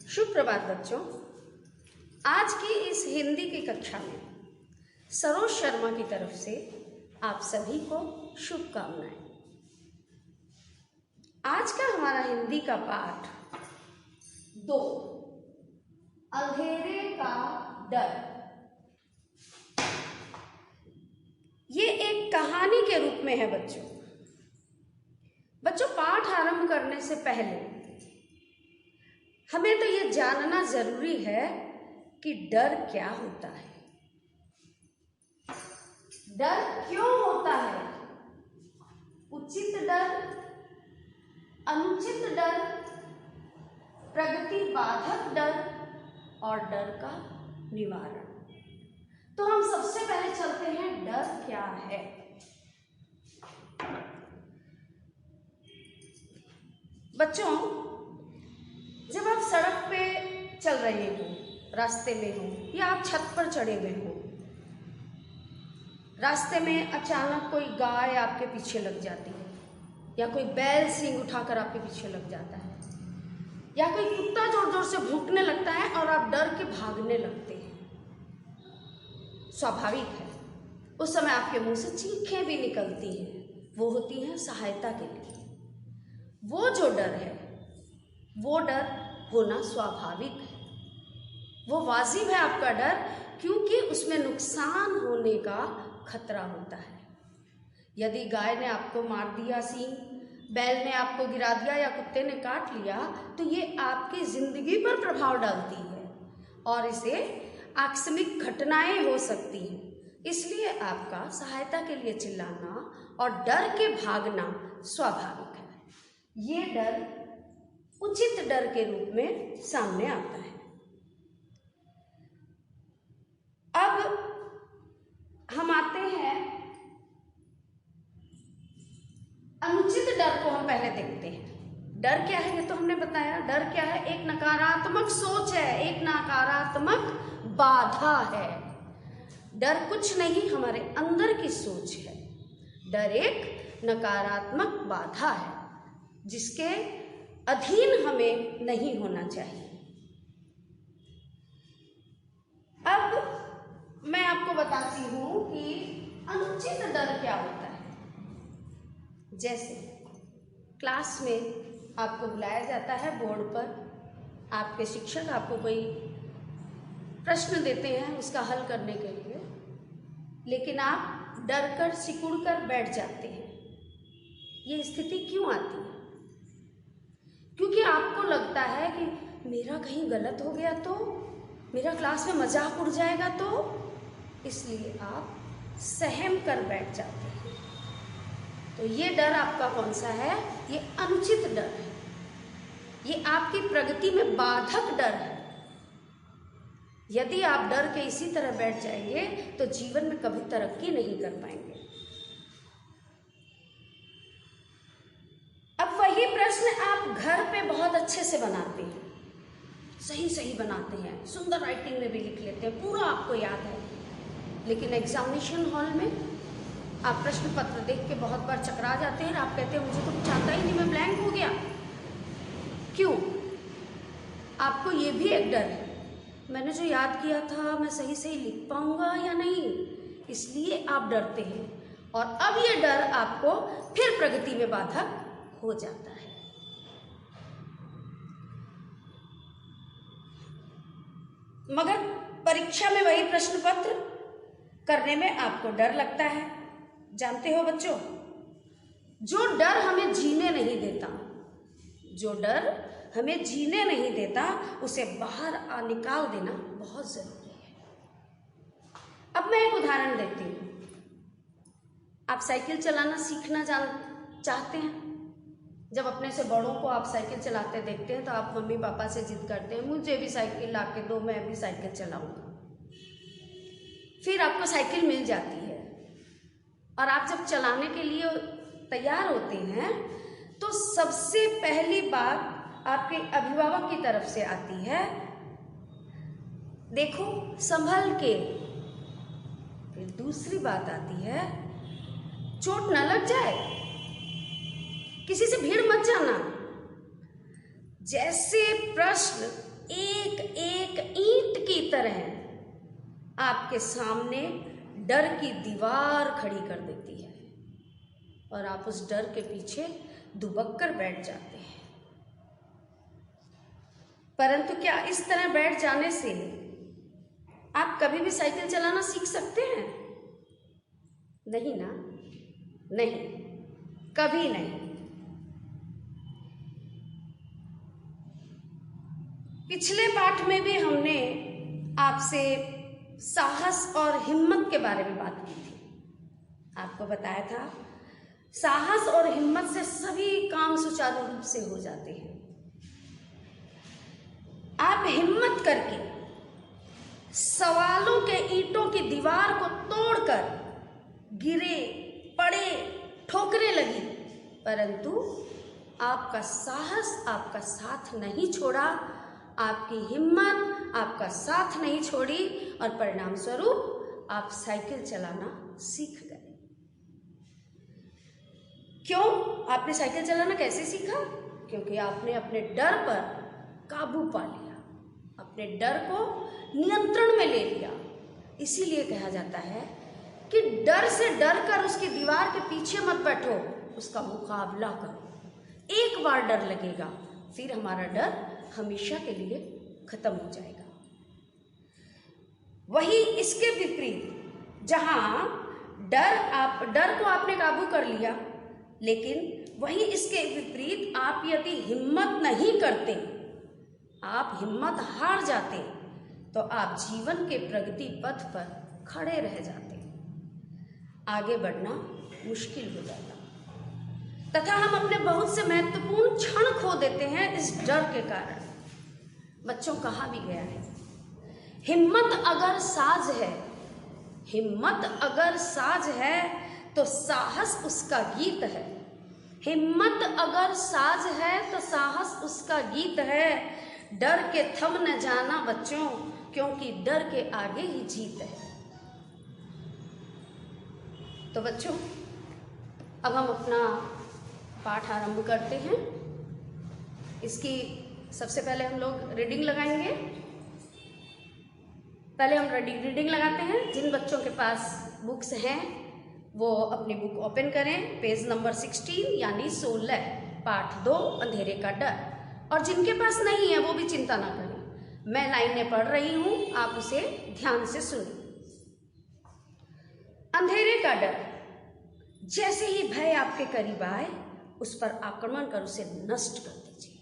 शुभ प्रभात बच्चों। आज की इस हिंदी की कक्षा में सरोज शर्मा की तरफ से आप सभी को शुभकामनाएं। आज का हमारा हिंदी का पाठ 2 अंधेरे का डर। ये एक कहानी के रूप में है बच्चों। पाठ आरंभ करने से पहले हमें तो ये जानना जरूरी है कि डर क्या होता है, डर क्यों होता है, उचित डर, अनुचित डर, प्रगति बाधक डर और डर का निवारण। तो हम सबसे पहले चलते हैं, डर क्या है। बच्चों, जब आप सड़क पे चल रहे हो, रास्ते में हो या आप छत पर चढ़े हुए हो, रास्ते में अचानक कोई गाय आपके पीछे लग जाती है या कोई बैल सींग उठाकर आपके पीछे लग जाता है या कोई कुत्ता जोर जोर से भौंकने लगता है और आप डर के भागने लगते हैं। स्वाभाविक है, उस समय आपके मुंह से चीखें भी निकलती हैं, वो होती हैं सहायता के लिए। वो जो डर है, वो डर होना स्वाभाविक है, वो वाजिब है आपका डर, क्योंकि उसमें नुकसान होने का खतरा होता है। यदि गाय ने आपको मार दिया सींग, बैल ने आपको गिरा दिया या कुत्ते ने काट लिया, तो ये आपकी जिंदगी पर प्रभाव डालती है और इसे आकस्मिक घटनाएं हो सकती हैं। इसलिए आपका सहायता के लिए चिल्लाना और डर के भागना स्वाभाविक है। ये डर उचित डर के रूप में सामने आता है। अब हम आते हैं अनुचित डर को। हम पहले देखते हैं डर क्या है। ये तो हमने बताया, डर क्या है, एक नकारात्मक सोच है, एक नकारात्मक बाधा है। डर कुछ नहीं, हमारे अंदर की सोच है। डर एक नकारात्मक बाधा है जिसके अधीन हमें नहीं होना चाहिए। अब मैं आपको बताती हूं कि अनुचित डर क्या होता है। जैसे क्लास में आपको बुलाया जाता है बोर्ड पर, आपके शिक्षक आपको कोई प्रश्न देते हैं उसका हल करने के लिए, लेकिन आप डर कर सिकुड़ कर बैठ जाते हैं। ये स्थिति क्यों आती है? क्योंकि आपको लगता है कि मेरा कहीं गलत हो गया तो, मेरा क्लास में मजाक उड़ जाएगा तो, इसलिए आप सहम कर बैठ जाते हैं। तो ये डर आपका कौन सा है? ये अनुचित डर है। ये आपकी प्रगति में बाधक डर है। यदि आप डर के इसी तरह बैठ जाएंगे तो जीवन में कभी तरक्की नहीं कर पाएंगे। अब वही प्रश्न आप घर पे बहुत अच्छे से बनाते हैं, सही बनाते हैं, सुंदर राइटिंग में भी लिख लेते हैं, पूरा आपको याद है, लेकिन एग्जामिनेशन हॉल में आप प्रश्न पत्र देख के बहुत बार चकरा जाते हैं। आप कहते हैं मुझे तो कुछ आता ही नहीं, मैं ब्लैंक हो गया। क्यों? आपको ये भी एक डर है, मैंने जो याद किया था मैं सही लिख पाऊंगा या नहीं, इसलिए आप डरते हैं और अब ये डर आपको फिर प्रगति में बाधक हो जाता है। मगर परीक्षा में वही प्रश्न पत्र करने में आपको डर लगता है। जानते हो बच्चों, जो डर हमें जीने नहीं देता, जो डर हमें जीने नहीं देता, उसे बाहर निकाल देना बहुत जरूरी है। अब मैं एक उदाहरण देती हूँ। आप साइकिल चलाना सीखना चाहते हैं। जब अपने से बड़ों को आप साइकिल चलाते देखते हैं तो आप मम्मी पापा से जिद करते हैं, मुझे भी साइकिल ला के दो, मैं भी साइकिल चलाऊंगा। फिर आपको साइकिल मिल जाती है और आप जब चलाने के लिए तैयार होते हैं तो सबसे पहली बात आपके अभिभावक की तरफ से आती है, देखो संभल के। फिर दूसरी बात आती है, चोट न लग जाए, किसी से भीड़ मत जाना। जैसे प्रश्न एक एक ईंट की तरह आपके सामने डर की दीवार खड़ी कर देती है और आप उस डर के पीछे दुबक कर बैठ जाते हैं। परंतु क्या इस तरह बैठ जाने से आप कभी भी साइकिल चलाना सीख सकते हैं? नहीं ना, नहीं, कभी नहीं। पिछले पाठ में भी हमने आपसे साहस और हिम्मत के बारे में बात की थी। आपको बताया था साहस और हिम्मत से सभी काम सुचारू रूप से हो जाते हैं। आप हिम्मत करके सवालों के ईंटों की दीवार को तोड़कर गिरे, पड़े, ठोकरे लगी, परंतु आपका साहस आपका साथ नहीं छोड़ा, आपकी हिम्मत आपका साथ नहीं छोड़ी और परिणाम स्वरूप आप साइकिल चलाना सीख गए। क्यों? आपने साइकिल चलाना कैसे सीखा? क्योंकि आपने अपने डर पर काबू पा लिया, अपने डर को नियंत्रण में ले लिया। इसीलिए कहा जाता है कि डर से डर कर उसकी दीवार के पीछे मत बैठो, उसका मुकाबला करो। एक बार डर लगेगा, फिर हमारा डर हमेशा के लिए खत्म हो जाएगा। वही इसके विपरीत, जहां डर को आपने काबू कर लिया, लेकिन वही इसके विपरीत आप यदि हिम्मत नहीं करते, आप हिम्मत हार जाते, तो आप जीवन के प्रगति पथ पर खड़े रह जाते, आगे बढ़ना मुश्किल हो जाता तथा हम अपने बहुत से महत्वपूर्ण क्षण खो देते हैं इस डर के कारण। बच्चों, कहा भी गया है, हिम्मत अगर साज है, हिम्मत अगर साज है तो साहस उसका गीत है। हिम्मत अगर साज है तो साहस उसका गीत है। डर के थम न जाना बच्चों, क्योंकि डर के आगे ही जीत है। तो बच्चों, अब हम अपना पाठ आरंभ करते हैं। इसकी सबसे पहले हम लोग रीडिंग लगाएंगे। पहले हम रीडिंग लगाते हैं। जिन बच्चों के पास बुक्स हैं वो अपनी बुक ओपन करें, पेज नंबर 16 यानी 16, पाठ 2 अंधेरे का डर। और जिनके पास नहीं है वो भी चिंता ना करें, मैं लाइनें पढ़ रही हूं, आप उसे ध्यान से सुनिए। अंधेरे का डर। जैसे ही भय आपके करीब आए, उस पर आक्रमण कर उसे नष्ट कर दीजिए।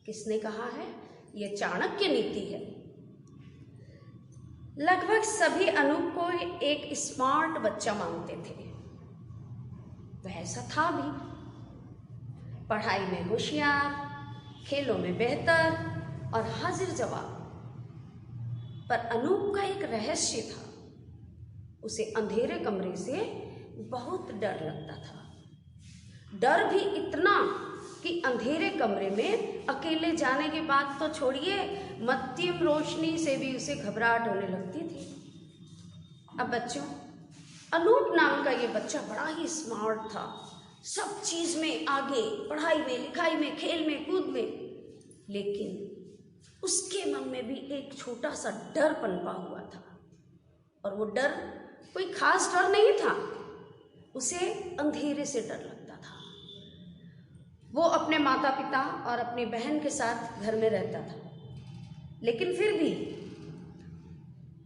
किसने कहा है? यह चाणक्य नीति है। लगभग सभी अनूप को एक स्मार्ट बच्चा मानते थे। वह ऐसा था भी, पढ़ाई में होशियार, खेलों में बेहतर और हाजिर जवाब। पर अनूप का एक रहस्य था, उसे अंधेरे कमरे से बहुत डर लगता था। डर भी इतना कि अंधेरे कमरे में अकेले जाने की बात तो छोड़िए, मध्यम रोशनी से भी उसे घबराहट होने लगती थी। अब बच्चों, अनूप नाम का ये बच्चा बड़ा ही स्मार्ट था, सब चीज में आगे, पढ़ाई में, लिखाई में, खेल में, कूद में। लेकिन उसके मन में भी एक छोटा सा डर पनपा हुआ था, और वो डर कोई खास डर नहीं था, उसे अंधेरे से डर लगता था। वो अपने माता पिता और अपनी बहन के साथ घर में रहता था, लेकिन फिर भी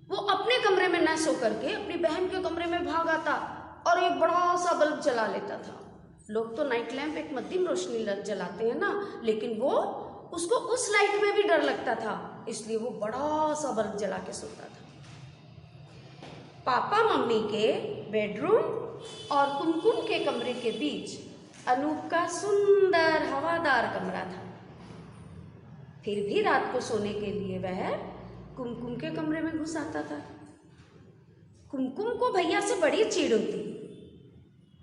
वो अपने कमरे में न सो करके अपनी बहन के कमरे में भाग आता और एक बड़ा सा बल्ब जला लेता था। लोग तो नाइट लैंप एक मध्यम रोशनी जलाते हैं ना, लेकिन वो उसको उस लाइट में भी डर लगता था, इसलिए वो बड़ा सा बल्ब जला के सोता था। पापा मम्मी के बेडरूम और कुमकुम के कमरे के बीच अनूप का सुंदर हवादार कमरा था। फिर भी रात को सोने के लिए वह कुमकुम के कमरे में घुस आता था। कुमकुम को भैया से बड़ी चिढ़ होती,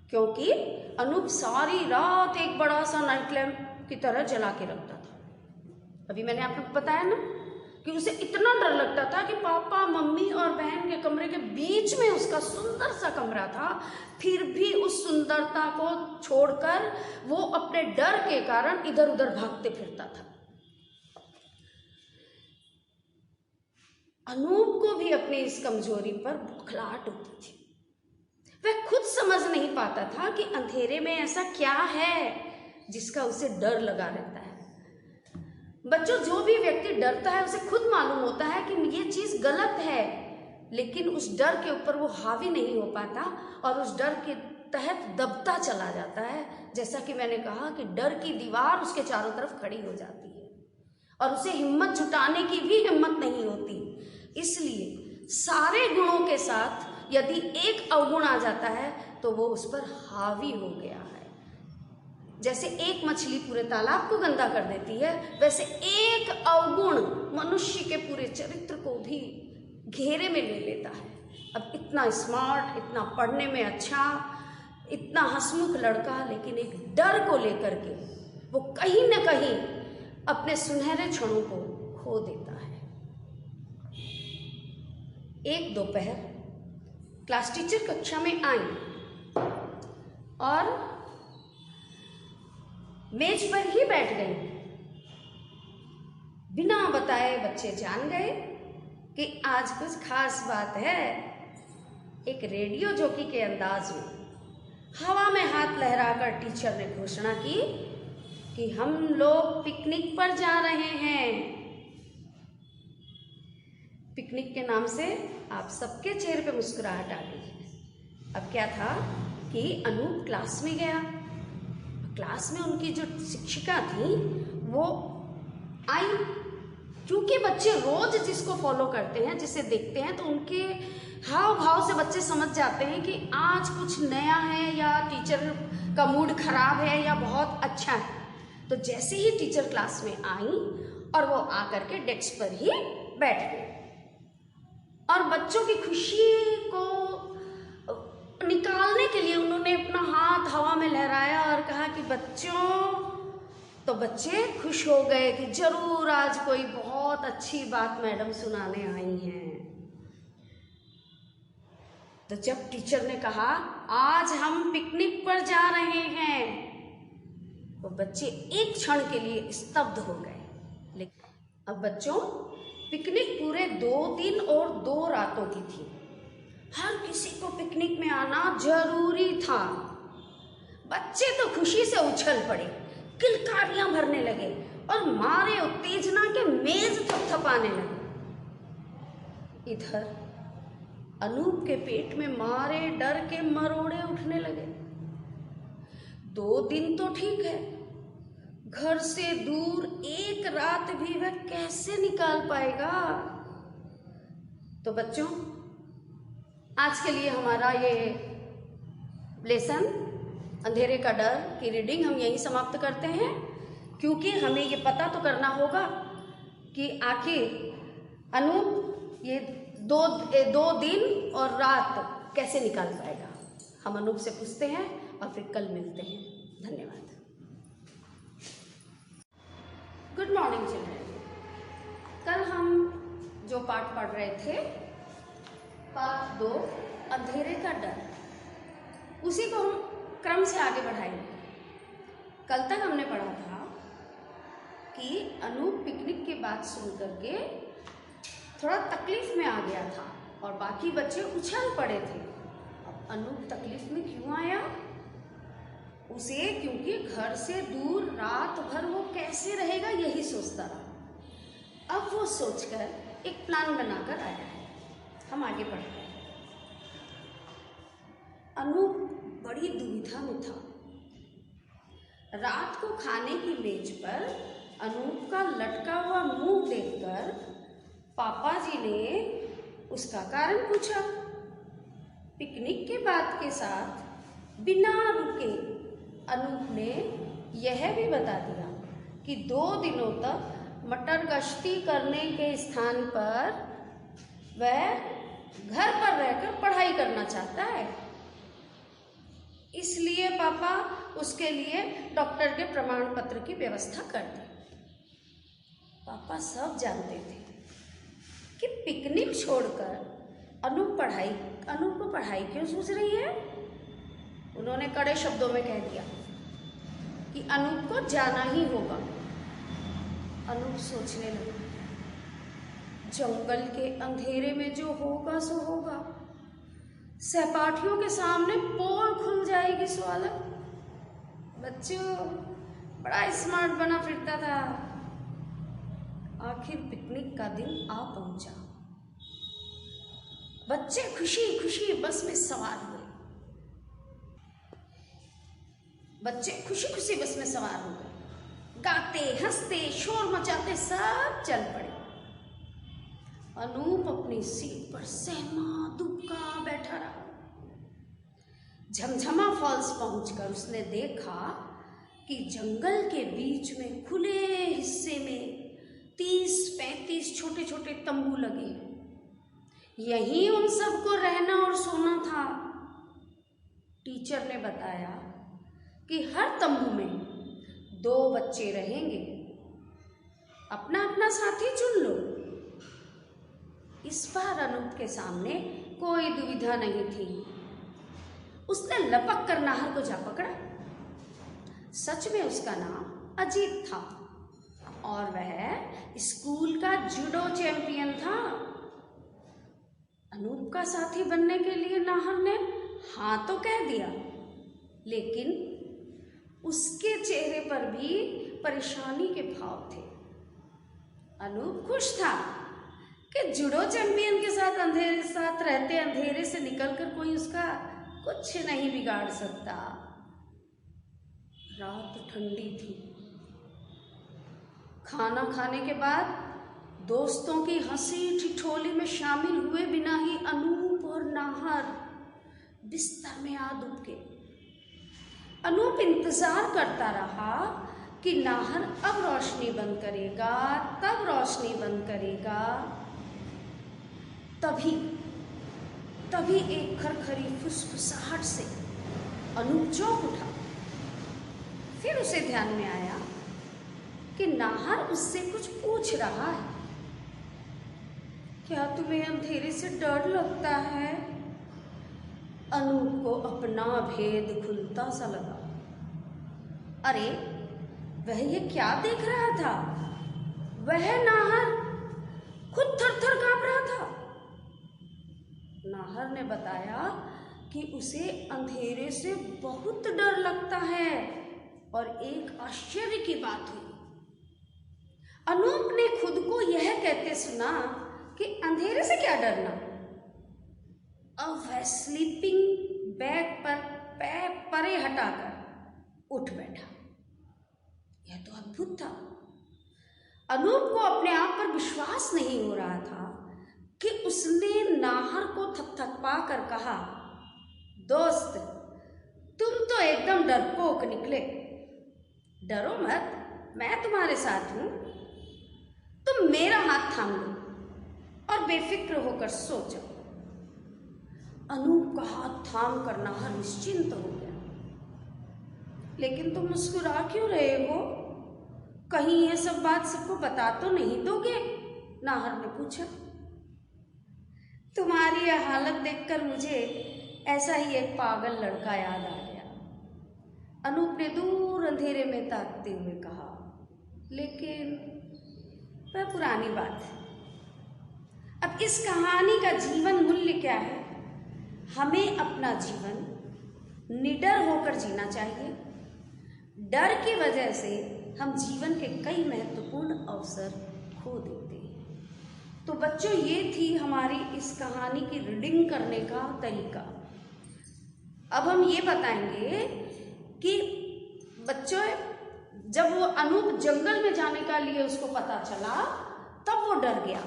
क्योंकि अनूप सारी रात एक बड़ा सा नाइट लैंप की तरह जला के रखता था। अभी मैंने आपको बताया ना कि उसे इतना डर लगता था कि पापा मम्मी और बहन के कमरे के बीच में उसका सुंदर सा कमरा था, फिर भी उस सुंदरता को छोड़कर वो अपने डर के कारण इधर उधर भागते फिरता था। अनूप को भी अपनी इस कमजोरी पर बौखलाहट होती थी। वह खुद समझ नहीं पाता था कि अंधेरे में ऐसा क्या है जिसका उसे डर लगा रहता है। बच्चों, जो भी व्यक्ति डरता है उसे खुद मालूम होता है कि ये चीज गलत है, लेकिन उस डर के ऊपर वो हावी नहीं हो पाता और उस डर के तहत दबता चला जाता है। जैसा कि मैंने कहा कि डर की दीवार उसके चारों तरफ खड़ी हो जाती है और उसे हिम्मत जुटाने की भी हिम्मत नहीं होती। इसलिए सारे गुणों के साथ यदि एक अवगुण आ जाता है तो वो उस पर हावी हो गया है। जैसे एक मछली पूरे तालाब को गंदा कर देती है, वैसे एक अवगुण मनुष्य के पूरे चरित्र को भी घेरे में ले लेता है। अब इतना स्मार्ट, इतना पढ़ने में अच्छा, इतना हंसमुख लड़का, लेकिन एक डर को लेकर के वो कहीं न कहीं अपने सुनहरे क्षणों को खो देता है। एक दोपहर क्लास टीचर कक्षा में आई और मेज पर ही बैठ गई। बिना बताए बच्चे जान गए कि आज कुछ खास बात है। एक रेडियो जॉकी के अंदाज में हवा में हाथ लहराकर टीचर ने घोषणा की कि हम लोग पिकनिक पर जा रहे हैं। पिकनिक के नाम से आप सबके चेहरे पे मुस्कुराहट आ गई है। अब क्या था कि अनूप क्लास में गया। क्लास में उनकी जो शिक्षिका थी वो आई। क्योंकि बच्चे रोज जिसको फॉलो करते हैं, जिसे देखते हैं, तो उनके हाव भाव से बच्चे समझ जाते हैं कि आज कुछ नया है या टीचर का मूड खराब है या बहुत अच्छा है। तो जैसे ही टीचर क्लास में आई और वो आकर के डेस्क पर ही बैठ गए और बच्चों की खुशी को निकालने के लिए उन्होंने अपना हाथ हवा में लहराया और कहा कि बच्चों, तो बच्चे खुश हो गए कि जरूर आज कोई बहुत अच्छी बात मैडम सुनाने आई हैं। तो जब टीचर ने कहा आज हम पिकनिक पर जा रहे हैं, तो बच्चे एक क्षण के लिए स्तब्ध हो गए। लेकिन अब बच्चों, पिकनिक पूरे 2 दिन और 2 रातों की थी। हर किसी को पिकनिक में आना जरूरी था। बच्चे तो खुशी से उछल पड़े, किलकारियां भरने लगे और मारे उत्तेजना के मेज थपथपाने लगे। इधर अनूप के पेट में मारे डर के मरोड़े उठने लगे। 2 दिन तो ठीक है, घर से दूर एक रात भी वह कैसे निकाल पाएगा। तो बच्चों, आज के लिए हमारा ये लेसन अंधेरे का डर की रीडिंग हम यहीं समाप्त करते हैं, क्योंकि हमें ये पता तो करना होगा कि आखिर अनूप ये दो दिन और रात कैसे निकाल पाएगा। हम अनूप से पूछते हैं और फिर कल मिलते हैं। धन्यवाद। Good morning children. कल हम जो पाठ पढ़ रहे थे, पाठ 2 अंधेरे का डर, उसी को हम क्रम से आगे बढ़ाएंगे। कल तक हमने पढ़ा था कि अनूप पिकनिक की बात सुन करके थोड़ा तकलीफ में आ गया था और बाकी बच्चे उछल पड़े थे। अब अनूप तकलीफ में क्यों आया? उसे क्योंकि घर से दूर रात भर वो कैसे रहेगा यही सोचता रहा। अब वो सोचकर एक प्लान बनाकर आया है। हम आगे बढ़ते हैं। अनूप बड़ी दुविधा में था। रात को खाने की मेज पर अनूप का लटका हुआ मुंह देखकर पापा जी ने उसका कारण पूछा। पिकनिक के बाद के साथ बिना रुके अनूप ने यह भी बता दिया कि 2 दिनों तक मटर गश्ती करने के स्थान पर वह घर पर रहकर पढ़ाई करना चाहता है। इसलिए पापा उसके लिए डॉक्टर के प्रमाण पत्र की व्यवस्था कर दी। पापा सब जानते थे कि पिकनिक छोड़कर अनूप को पढ़ाई क्यों सूझ रही है। उन्होंने कड़े शब्दों में कह दिया कि अनूप को जाना ही होगा। अनूप सोचने लगा, जंगल के अंधेरे में जो होगा सो होगा, सहपाठियों के सामने पोल खुल जाएगी सो अलग। बच्चों बड़ा स्मार्ट बना फिरता था। आखिर पिकनिक का दिन आ पहुंचा। बच्चे खुशी खुशी बस में सवार हुए। बच्चे खुशी खुशी बस में सवार हो गए। गाते हंसते शोर मचाते सब चल पड़े। अनूप अपनी सीट पर सहमा दुबका बैठा रहा। झमझमा फॉल्स पहुंचकर उसने देखा कि जंगल के बीच में खुले हिस्से में 30-35 छोटे छोटे तंबू लगे हैं। यहीं उन सबको रहना और सोना था। टीचर ने बताया कि हर तंबू में 2 बच्चे रहेंगे, अपना अपना साथी चुन लो। इस बार अनूप के सामने कोई दुविधा नहीं थी। उसने लपक कर नाहर को जा पकड़ा। सच में उसका नाम अजीत था और वह स्कूल का जूडो चैंपियन था। अनूप का साथी बनने के लिए नाहर ने हाँ तो कह दिया, लेकिन उसके चेहरे पर भी परेशानी के भाव थे। अनूप खुश था कि जूडो चैंपियन के साथ रहते अंधेरे से निकलकर कोई उसका कुछ नहीं बिगाड़ सकता। रात ठंडी थी। खाना खाने के बाद दोस्तों की हंसी ठिठोली में शामिल हुए बिना ही अनूप और नाहर बिस्तर में आ दुबके। अनूप इंतजार करता रहा कि नाहर अब रोशनी बंद करेगा, तब रोशनी बंद करेगा। तभी एक खरखरी फुसफुसाहट से अनूप चौंक उठा। फिर उसे ध्यान में आया कि नाहर उससे कुछ पूछ रहा है। क्या तुम्हें अंधेरे से डर लगता है? अनूप को अपना भेद खुलता सा लगा। अरे वह ये क्या देख रहा था? वह नाहर खुद थर-थर कांप रहा था। नाहर ने बताया कि उसे अंधेरे से बहुत डर लगता है और एक आश्चर्य की बात हुई। अनूप ने खुद को यह कहते सुना कि अंधेरे से क्या डरना। अब वह स्लीपिंग बैग पर पैर परे हटाकर उठ बैठा। यह तो अद्भुत था। अनूप को अपने आप पर विश्वास नहीं हो रहा था कि उसने नाहर को थपथपा कर कहा, दोस्त तुम तो एकदम डरपोक निकले। डरो मत, मैं तुम्हारे साथ हूं। तुम मेरा हाथ थाम लो और बेफिक्र होकर सो जाओ। अनूप का हाथ थाम कर नाहर निश्चिंत हो गया। लेकिन तुम मुस्कुरा क्यों रहे हो? कहीं यह सब बात सबको बता तो नहीं दोगे? नाहर ने पूछा। तुम्हारी यह हालत देखकर मुझे ऐसा ही एक पागल लड़का याद आ गया। अनूप ने दूर अंधेरे में ताकते हुए कहा। लेकिन वह पुरानी बात है। अब इस कहानी का जीवन मूल्य क्या है? हमें अपना जीवन निडर होकर जीना चाहिए। डर की वजह से हम जीवन के कई महत्वपूर्ण अवसर खो देते हैं। तो बच्चों, ये थी हमारी इस कहानी की रीडिंग करने का तरीका। अब हम ये बताएंगे कि बच्चों, जब वो अनूप जंगल में जाने का लिए उसको पता चला तब वो डर गया,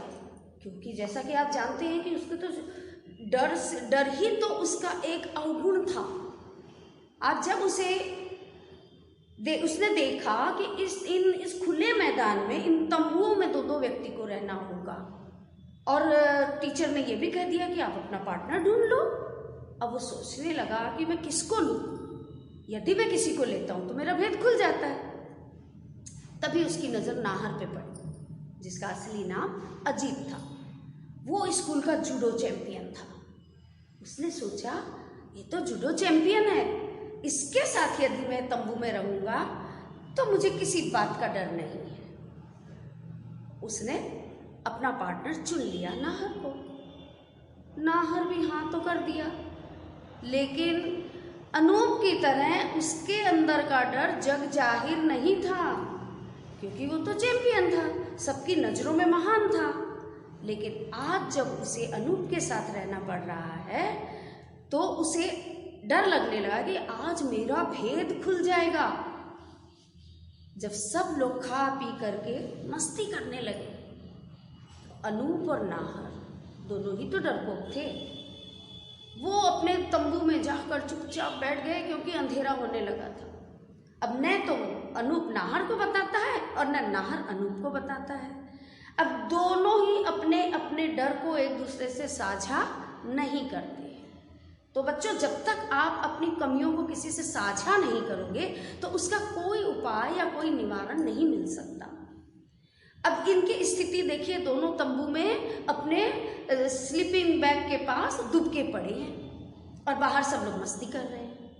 क्योंकि जैसा कि आप जानते हैं कि उसको तो डर ही तो उसका एक अवगुण था। आज जब उसने देखा कि इस खुले मैदान में इन तंबुओं में 2-2 व्यक्ति को रहना होगा और टीचर ने यह भी कह दिया कि आप अपना पार्टनर ढूंढ लो। अब वो सोचने लगा कि मैं किसको लूं? यदि मैं किसी को लेता हूं तो मेरा भेद खुल जाता है। तभी उसकी नजर नाहर पे पड़ी, जिसका असली नाम अजीत था। वो स्कूल का जूडो चैंपियन था। उसने सोचा, ये तो जूडो चैंपियन है, इसके साथ यदि मैं तंबू में रहूंगा तो मुझे किसी बात का डर नहीं है। उसने अपना पार्टनर चुन लिया नाहर को। नाहर भी हाँ तो कर दिया, लेकिन अनूप की तरह उसके अंदर का डर जग जाहिर नहीं था, क्योंकि वो तो चैंपियन था, सबकी नज़रों में महान था। लेकिन आज जब उसे अनूप के साथ रहना पड़ रहा है तो उसे डर लगने लगा कि आज मेरा भेद खुल जाएगा। जब सब लोग खा पी करके मस्ती करने लगे, अनूप और नाहर दोनों ही तो डरपोक थे। वो अपने तंबू में जाकर चुपचाप बैठ गए, क्योंकि अंधेरा होने लगा था। अब न तो अनूप नाहर को बताता है और न नाहर अनूप को बताता है। अब दोनों ही अपने अपने डर को एक दूसरे से साझा नहीं करते। तो बच्चों, जब तक आप अपनी कमियों को किसी से साझा नहीं करोगे तो उसका कोई उपाय या कोई निवारण नहीं मिल सकता। अब इनकी स्थिति देखिए, दोनों तंबू में अपने स्लीपिंग बैग के पास दुबके पड़े हैं और बाहर सब लोग मस्ती कर रहे हैं।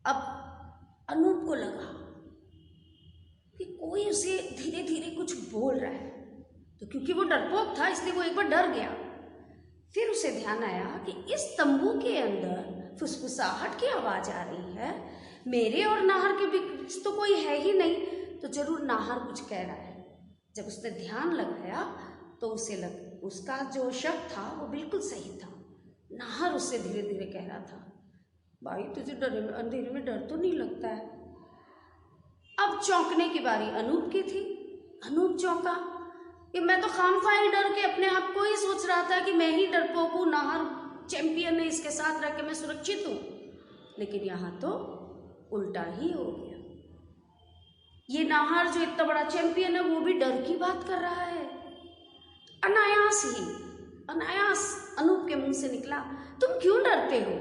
अब अनूप को लगा कि कोई उसे धीरे धीरे कुछ बोल रहा है, तो क्योंकि वो डरपोक था इसलिए वो एक बार डर गया। फिर उसे ध्यान आया कि इस तंबू के अंदर फुसफुसाहट की आवाज आ रही है, मेरे और नाहर के बीच तो कोई है ही नहीं, तो जरूर नाहर कुछ कह रहा है। जब उसने ध्यान लगाया तो उसे उसका जो शक था वो बिल्कुल सही था। नाहर उससे धीरे धीरे कह रहा था, भाई तुझे अंधेरे में डर तो नहीं लगता है? अब चौंकने की बारी अनूप की थी। अनूप चौंका कि मैं तो खामखा ही डर के अपने आप को ही सोच रहा था कि मैं ही डरपोक हूँ, नाहर चैंपियन है, इसके साथ रह के मैं सुरक्षित हूँ। लेकिन यहाँ तो उल्टा ही हो गया। ये नाहर जो इतना बड़ा चैंपियन है वो भी डर की बात कर रहा है। अनायास अनूप के मुंह से निकला, तुम क्यों डरते हो?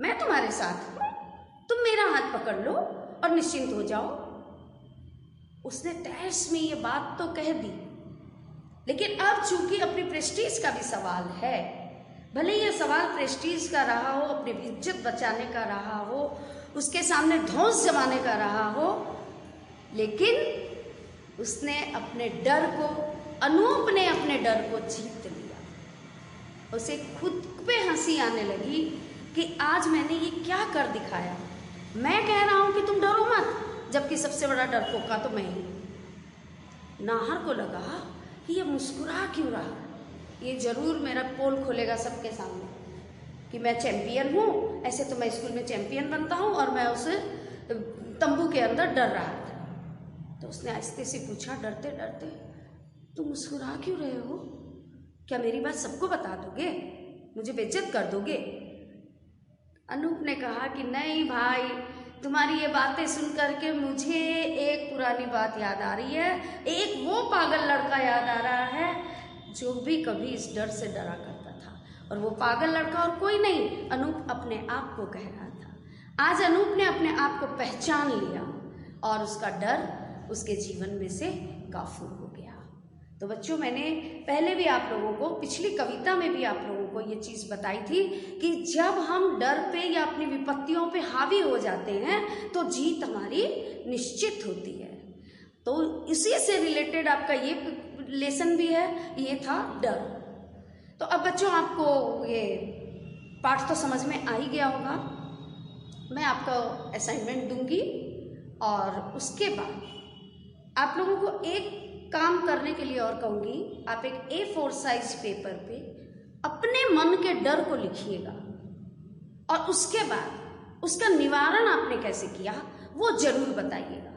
मैं तुम्हारे साथ हूँ, तुम मेरा हाथ पकड़ लो और निश्चिंत हो जाओ। उसने तैश में ये बात तो कह दी, लेकिन अब चूंकि अपनी प्रेस्टीज का भी सवाल है, भले ये सवाल प्रेस्टीज का रहा हो, अपनी इज्जत बचाने का रहा हो, उसके सामने धौंस जमाने का रहा हो, लेकिन उसने अपने डर को, अनूप ने अपने डर को जीत लिया। उसे खुद पे हंसी आने लगी कि आज मैंने ये क्या कर दिखाया। मैं कह रहा हूं कि तुम डरो मत, जबकि सबसे बड़ा डरपोका तो मैं ही। नाहर को लगा कि ये मुस्कुरा क्यों रहा, ये जरूर मेरा पोल खोलेगा सबके सामने कि मैं चैंपियन हूँ। ऐसे तो मैं स्कूल में चैंपियन बनता हूँ और मैं उस तंबू के अंदर डर रहा था। तो उसने आहिस्ते से पूछा, डरते डरते, तुम मुस्कुरा क्यों रहे हो? क्या मेरी बात सबको बता दोगे? मुझे बेइज्जत कर दोगे? अनूप ने कहा कि नहीं भाई, तुम्हारी ये बातें सुन करके मुझे एक पुरानी बात याद आ रही है। एक वो पागल लड़का याद आ रहा है जो भी कभी इस डर से डरा करता था, और वो पागल लड़का और कोई नहीं, अनूप अपने आप को कह रहा था। आज अनूप ने अपने आप को पहचान लिया और उसका डर उसके जीवन में से काफूर हो गया। तो बच्चों, मैंने पहले भी आप लोगों को, पिछली कविता में भी आप लोगों को ये चीज़ बताई थी कि जब हम डर पे या अपनी विपत्तियों पे हावी हो जाते हैं तो जीत हमारी निश्चित होती है। तो इसी से रिलेटेड आपका ये लेसन भी है, ये था डर। तो अब बच्चों, आपको ये पाठ तो समझ में आ ही गया होगा। मैं आपको असाइनमेंट दूंगी और उसके बाद आप लोगों को एक काम करने के लिए और कहूँगी, आप एक A4 साइज पेपर पे अपने मन के डर को लिखिएगा और उसके बाद उसका निवारण आपने कैसे किया वो जरूर बताइएगा।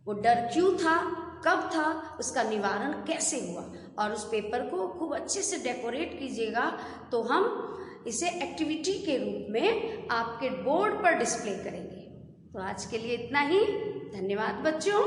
वो डर क्यों था, कब था, उसका निवारण कैसे हुआ, और उस पेपर को खूब अच्छे से डेकोरेट कीजिएगा। तो हम इसे एक्टिविटी के रूप में आपके बोर्ड पर डिस्प्ले करेंगे। तो आज के लिए इतना ही। धन्यवाद बच्चों।